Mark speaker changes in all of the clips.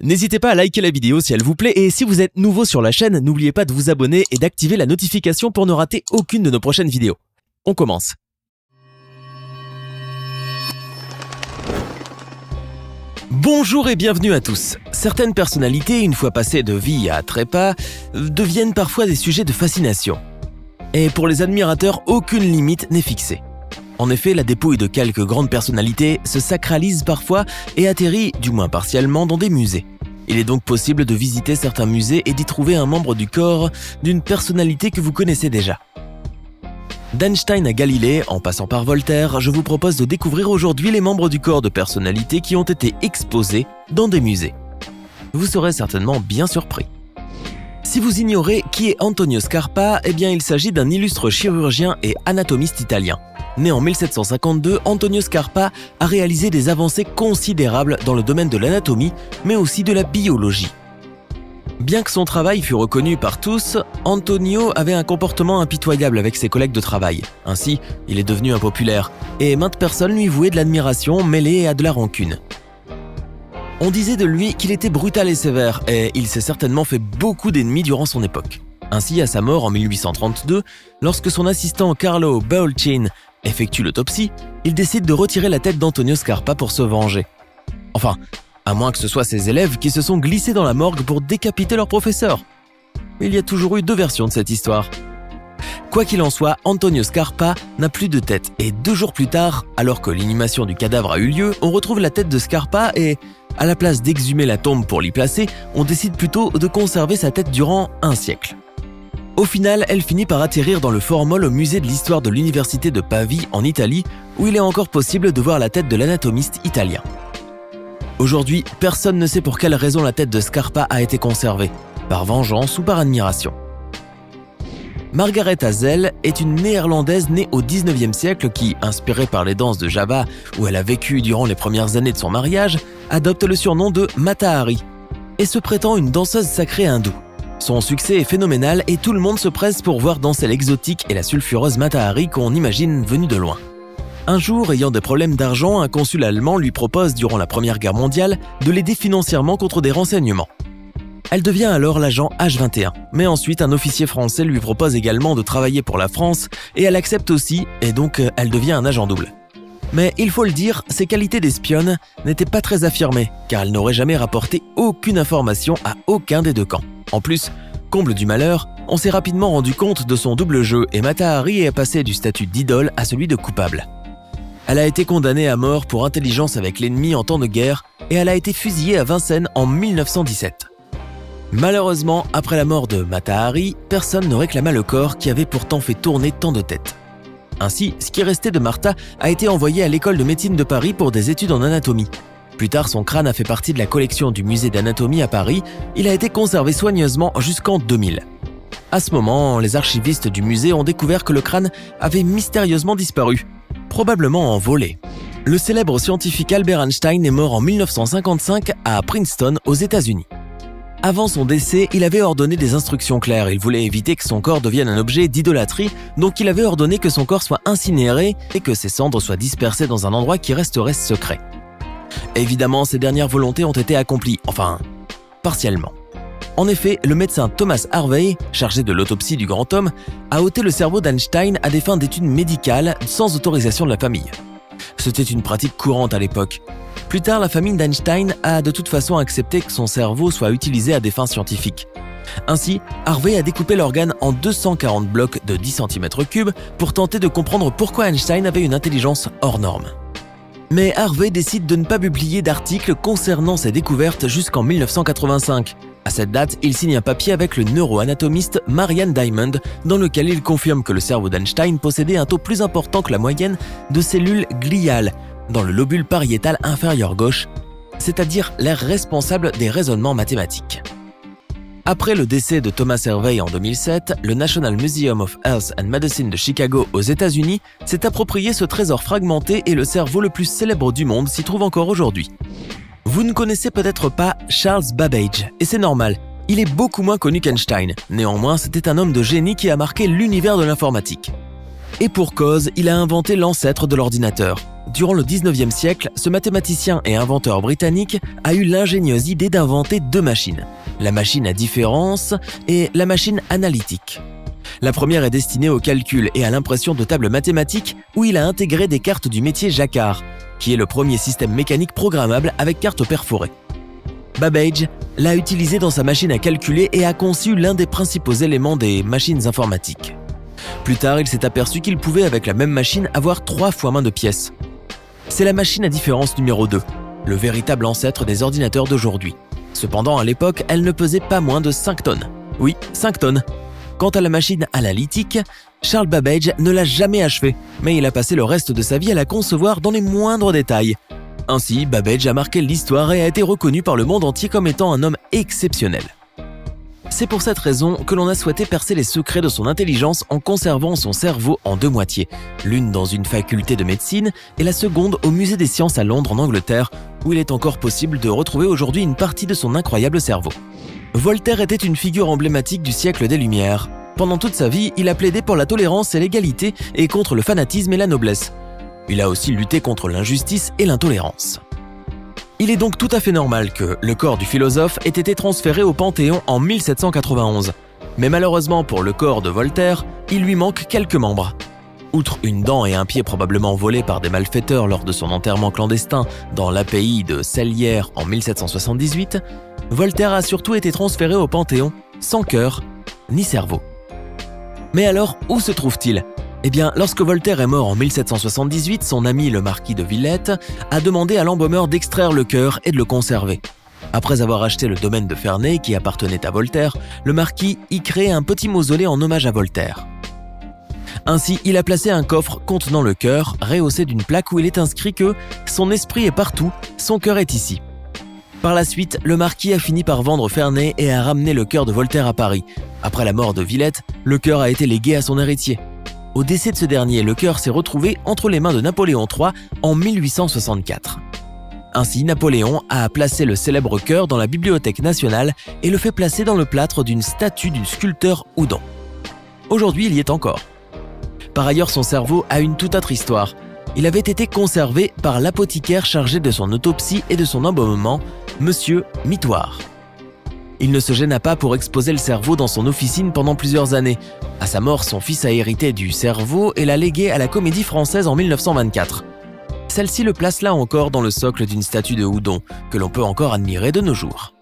Speaker 1: N'hésitez pas à liker la vidéo si elle vous plaît et si vous êtes nouveau sur la chaîne, n'oubliez pas de vous abonner et d'activer la notification pour ne rater aucune de nos prochaines vidéos. On commence. Bonjour et bienvenue à tous. Certaines personnalités, une fois passées de vie à trépas, deviennent parfois des sujets de fascination. Et pour les admirateurs, aucune limite n'est fixée. En effet, la dépouille de quelques grandes personnalités se sacralise parfois et atterrit, du moins partiellement, dans des musées. Il est donc possible de visiter certains musées et d'y trouver un membre du corps d'une personnalité que vous connaissez déjà. D'Einstein à Galilée, en passant par Voltaire, je vous propose de découvrir aujourd'hui les membres du corps de personnalités qui ont été exposés dans des musées. Vous serez certainement bien surpris. Si vous ignorez qui est Antonio Scarpa, eh bien il s'agit d'un illustre chirurgien et anatomiste italien. Né en 1752, Antonio Scarpa a réalisé des avancées considérables dans le domaine de l'anatomie, mais aussi de la biologie. Bien que son travail fût reconnu par tous, Antonio avait un comportement impitoyable avec ses collègues de travail. Ainsi, il est devenu impopulaire, et maintes personnes lui vouaient de l'admiration mêlée à de la rancune. On disait de lui qu'il était brutal et sévère, et il s'est certainement fait beaucoup d'ennemis durant son époque. Ainsi, à sa mort en 1832, lorsque son assistant Carlo Boechin effectue l'autopsie, il décide de retirer la tête d'Antonio Scarpa pour se venger. Enfin, à moins que ce soit ses élèves qui se sont glissés dans la morgue pour décapiter leur professeur. Il y a toujours eu deux versions de cette histoire. Quoi qu'il en soit, Antonio Scarpa n'a plus de tête et 2 jours plus tard, alors que l'inhumation du cadavre a eu lieu, on retrouve la tête de Scarpa et, à la place d'exhumer la tombe pour l'y placer, on décide plutôt de conserver sa tête durant 1 siècle. Au final, elle finit par atterrir dans le formol au musée de l'histoire de l'université de Pavie en Italie, où il est encore possible de voir la tête de l'anatomiste italien. Aujourd'hui, personne ne sait pour quelle raison la tête de Scarpa a été conservée, par vengeance ou par admiration. Margaret Hazel est une néerlandaise née au 19e siècle qui, inspirée par les danses de Java où elle a vécu durant les premières années de son mariage, adopte le surnom de Mata Hari et se prétend une danseuse sacrée hindoue. Son succès est phénoménal et tout le monde se presse pour voir danser l'exotique et la sulfureuse Mata Hari qu'on imagine venue de loin. Un jour, ayant des problèmes d'argent, un consul allemand lui propose, durant la Première Guerre mondiale, de l'aider financièrement contre des renseignements. Elle devient alors l'agent H21, mais ensuite un officier français lui propose également de travailler pour la France et elle accepte aussi, et donc elle devient un agent double. Mais il faut le dire, ses qualités d'espionne n'étaient pas très affirmées, car elle n'aurait jamais rapporté aucune information à aucun des deux camps. En plus, comble du malheur, on s'est rapidement rendu compte de son double jeu et Mata Hari est passé du statut d'idole à celui de coupable. Elle a été condamnée à mort pour intelligence avec l'ennemi en temps de guerre et elle a été fusillée à Vincennes en 1917. Malheureusement, après la mort de Mata Hari, personne ne réclama le corps qui avait pourtant fait tourner tant de têtes. Ainsi, ce qui restait de Martha a été envoyé à l'école de médecine de Paris pour des études en anatomie. Plus tard, son crâne a fait partie de la collection du musée d'anatomie à Paris. Il a été conservé soigneusement jusqu'en 2000. À ce moment, les archivistes du musée ont découvert que le crâne avait mystérieusement disparu, probablement envolé. Le célèbre scientifique Albert Einstein est mort en 1955 à Princeton, aux États-Unis. Avant son décès, il avait ordonné des instructions claires. Il voulait éviter que son corps devienne un objet d'idolâtrie, donc il avait ordonné que son corps soit incinéré et que ses cendres soient dispersées dans un endroit qui resterait secret. Évidemment, ces dernières volontés ont été accomplies, enfin, partiellement. En effet, le médecin Thomas Harvey, chargé de l'autopsie du grand homme, a ôté le cerveau d'Einstein à des fins d'études médicales sans autorisation de la famille. C'était une pratique courante à l'époque. Plus tard, la famille d'Einstein a de toute façon accepté que son cerveau soit utilisé à des fins scientifiques. Ainsi, Harvey a découpé l'organe en 240 blocs de 10 cm3 pour tenter de comprendre pourquoi Einstein avait une intelligence hors norme. Mais Harvey décide de ne pas publier d'articles concernant ses découvertes jusqu'en 1985. À cette date, il signe un papier avec le neuroanatomiste Marianne Diamond dans lequel il confirme que le cerveau d'Einstein possédait un taux plus important que la moyenne de cellules gliales dans le lobule pariétal inférieur gauche, c'est-à-dire l'aire responsable des raisonnements mathématiques. Après le décès de Thomas Harvey en 2007, le National Museum of Health and Medicine de Chicago aux États-Unis s'est approprié ce trésor fragmenté et le cerveau le plus célèbre du monde s'y trouve encore aujourd'hui. Vous ne connaissez peut-être pas Charles Babbage, et c'est normal, il est beaucoup moins connu qu'Einstein. Néanmoins, c'était un homme de génie qui a marqué l'univers de l'informatique. Et pour cause, il a inventé l'ancêtre de l'ordinateur. Durant le 19e siècle, ce mathématicien et inventeur britannique a eu l'ingénieuse idée d'inventer deux machines, la machine à différence et la machine analytique. La première est destinée au calcul et à l'impression de tables mathématiques où il a intégré des cartes du métier Jacquard, qui est le premier système mécanique programmable avec cartes perforées. Babbage l'a utilisé dans sa machine à calculer et a conçu l'un des principaux éléments des machines informatiques. Plus tard, il s'est aperçu qu'il pouvait avec la même machine avoir 3 fois moins de pièces. C'est la machine à différence numéro 2, le véritable ancêtre des ordinateurs d'aujourd'hui. Cependant, à l'époque, elle ne pesait pas moins de 5 tonnes. Oui, 5 tonnes. Quant à la machine analytique, Charles Babbage ne l'a jamais achevée, mais il a passé le reste de sa vie à la concevoir dans les moindres détails. Ainsi, Babbage a marqué l'histoire et a été reconnu par le monde entier comme étant un homme exceptionnel. C'est pour cette raison que l'on a souhaité percer les secrets de son intelligence en conservant son cerveau en 2 moitiés, l'une dans une faculté de médecine et la seconde au Musée des Sciences à Londres en Angleterre, où il est encore possible de retrouver aujourd'hui une partie de son incroyable cerveau. Voltaire était une figure emblématique du siècle des Lumières. Pendant toute sa vie, il a plaidé pour la tolérance et l'égalité et contre le fanatisme et la noblesse. Il a aussi lutté contre l'injustice et l'intolérance. Il est donc tout à fait normal que le corps du philosophe ait été transféré au Panthéon en 1791. Mais malheureusement pour le corps de Voltaire, il lui manque quelques membres. Outre une dent et un pied probablement volés par des malfaiteurs lors de son enterrement clandestin dans l'abbaye de Cellières en 1778, Voltaire a surtout été transféré au Panthéon sans cœur ni cerveau. Mais alors, où se trouve-t-il ? Eh bien, lorsque Voltaire est mort en 1778, son ami le marquis de Villette a demandé à l'embaumeur d'extraire le cœur et de le conserver. Après avoir acheté le domaine de Ferney qui appartenait à Voltaire, le marquis y crée un petit mausolée en hommage à Voltaire. Ainsi, il a placé un coffre contenant le cœur, rehaussé d'une plaque où il est inscrit que « Son esprit est partout, son cœur est ici ». Par la suite, le marquis a fini par vendre Ferney et a ramené le cœur de Voltaire à Paris. Après la mort de Villette, le cœur a été légué à son héritier. Au décès de ce dernier, le cœur s'est retrouvé entre les mains de Napoléon III en 1864. Ainsi, Napoléon a placé le célèbre cœur dans la Bibliothèque nationale et le fait placer dans le plâtre d'une statue du sculpteur Houdon. Aujourd'hui, il y est encore. Par ailleurs, son cerveau a une toute autre histoire. Il avait été conservé par l'apothicaire chargé de son autopsie et de son embaumement, Monsieur Mitoire. Il ne se gêna pas pour exposer le cerveau dans son officine pendant plusieurs années. À sa mort, son fils a hérité du cerveau et l'a légué à la Comédie Française en 1924. Celle-ci le place là encore dans le socle d'une statue de Houdon, que l'on peut encore admirer de nos jours.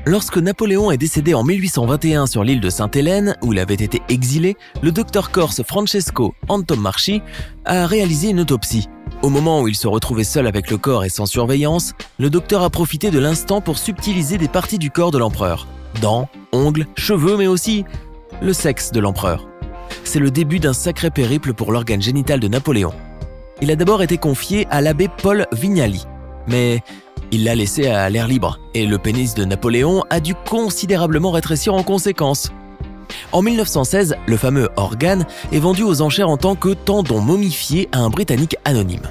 Speaker 1: Lorsque Napoléon est décédé en 1821 sur l'île de Sainte-Hélène, où il avait été exilé, le docteur corse Francesco Antomarchi a réalisé une autopsie. Au moment où il se retrouvait seul avec le corps et sans surveillance, le docteur a profité de l'instant pour subtiliser des parties du corps de l'empereur. Dents, ongles, cheveux, mais aussi le sexe de l'empereur. C'est le début d'un sacré périple pour l'organe génital de Napoléon. Il a d'abord été confié à l'abbé Paul Vignali, mais il l'a laissé à l'air libre et le pénis de Napoléon a dû considérablement rétrécir en conséquence. En 1916, le fameux organe est vendu aux enchères en tant que tendon momifié à un Britannique anonyme.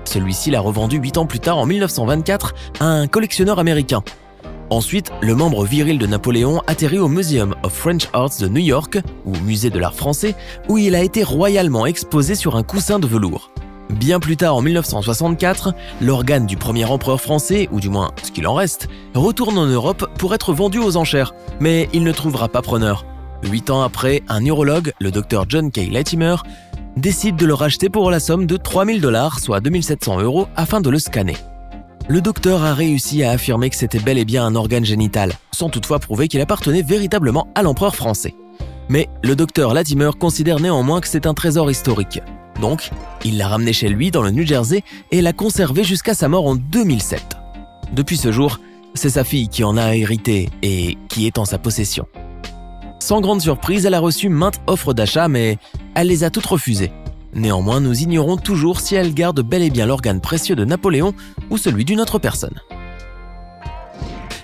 Speaker 1: Celui-ci l'a revendu 8 ans plus tard en 1924 à un collectionneur américain. Ensuite, le membre viril de Napoléon atterrit au Museum of French Arts de New York, ou Musée de l'Art français, où il a été royalement exposé sur un coussin de velours. Bien plus tard, en 1964, l'organe du premier empereur français, ou du moins ce qu'il en reste, retourne en Europe pour être vendu aux enchères, mais il ne trouvera pas preneur. 8 ans après, un urologue, le Dr John K. Latimer, décide de le racheter pour la somme de $3 000, soit 2700 €, afin de le scanner. Le docteur a réussi à affirmer que c'était bel et bien un organe génital, sans toutefois prouver qu'il appartenait véritablement à l'empereur français. Mais le docteur Latimer considère néanmoins que c'est un trésor historique. Donc, il l'a ramené chez lui dans le New Jersey et l'a conservé jusqu'à sa mort en 2007. Depuis ce jour, c'est sa fille qui en a hérité et qui est en sa possession. Sans grande surprise, elle a reçu maintes offres d'achat, mais elle les a toutes refusées. Néanmoins, nous ignorons toujours si elle garde bel et bien l'organe précieux de Napoléon ou celui d'une autre personne.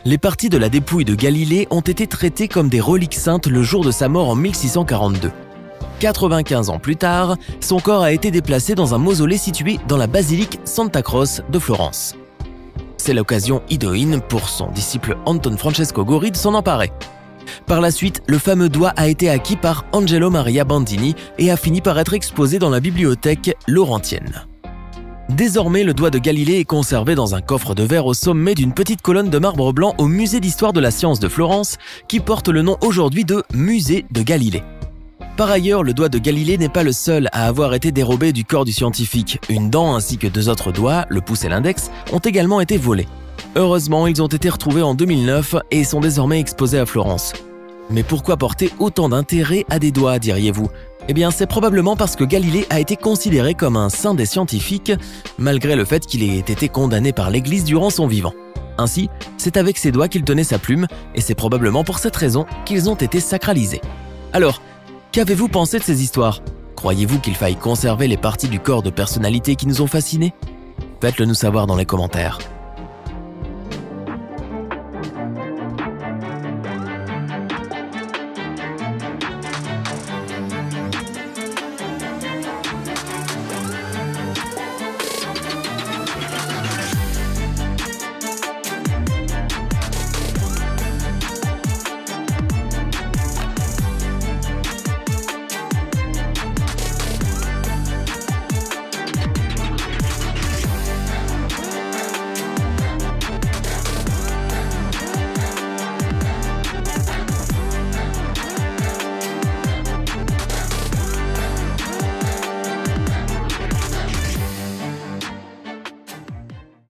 Speaker 1: Les parties de la dépouille de Galilée ont été traitées comme des reliques saintes le jour de sa mort en 1642. 95 ans plus tard, son corps a été déplacé dans un mausolée situé dans la basilique Santa Croce de Florence. C'est l'occasion idoine pour son disciple Anton Francesco Gori de s'en emparer. Par la suite, le fameux doigt a été acquis par Angelo Maria Bandini et a fini par être exposé dans la bibliothèque laurentienne. Désormais, le doigt de Galilée est conservé dans un coffre de verre au sommet d'une petite colonne de marbre blanc au musée d'histoire de la science de Florence, qui porte le nom aujourd'hui de Musée de Galilée. Par ailleurs, le doigt de Galilée n'est pas le seul à avoir été dérobé du corps du scientifique. Une dent ainsi que 2 autres doigts, le pouce et l'index, ont également été volés. Heureusement, ils ont été retrouvés en 2009 et sont désormais exposés à Florence. Mais pourquoi porter autant d'intérêt à des doigts, diriez-vous ? Eh bien, c'est probablement parce que Galilée a été considéré comme un saint des scientifiques, malgré le fait qu'il ait été condamné par l'Église durant son vivant. Ainsi, c'est avec ses doigts qu'il tenait sa plume, et c'est probablement pour cette raison qu'ils ont été sacralisés. Alors, qu'avez-vous pensé de ces histoires ? Croyez-vous qu'il faille conserver les parties du corps de personnalités qui nous ont fascinés ? Faites-le nous savoir dans les commentaires.